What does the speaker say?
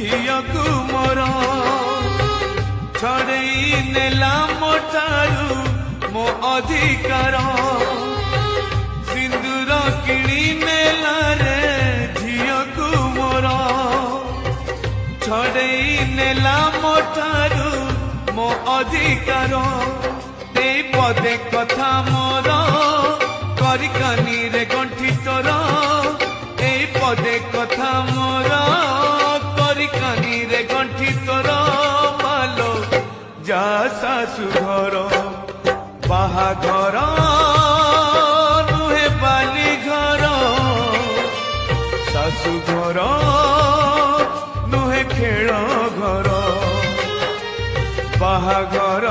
झियो को मोर छड़ई नेला मोठारू मो अधिकार सिंदूर किणी नेला रे झियो को मोर छड़ई नेला मोठारू मो अधिकार ते पदे कथा मोर करिकानी रे गंठी तोर ए पदे कथा मोर करिकानी रे गंठी तोर मालो जा सासु घर बाहाघर नुहे बाली घर सासु घर नुहे खेल घर बाहाघर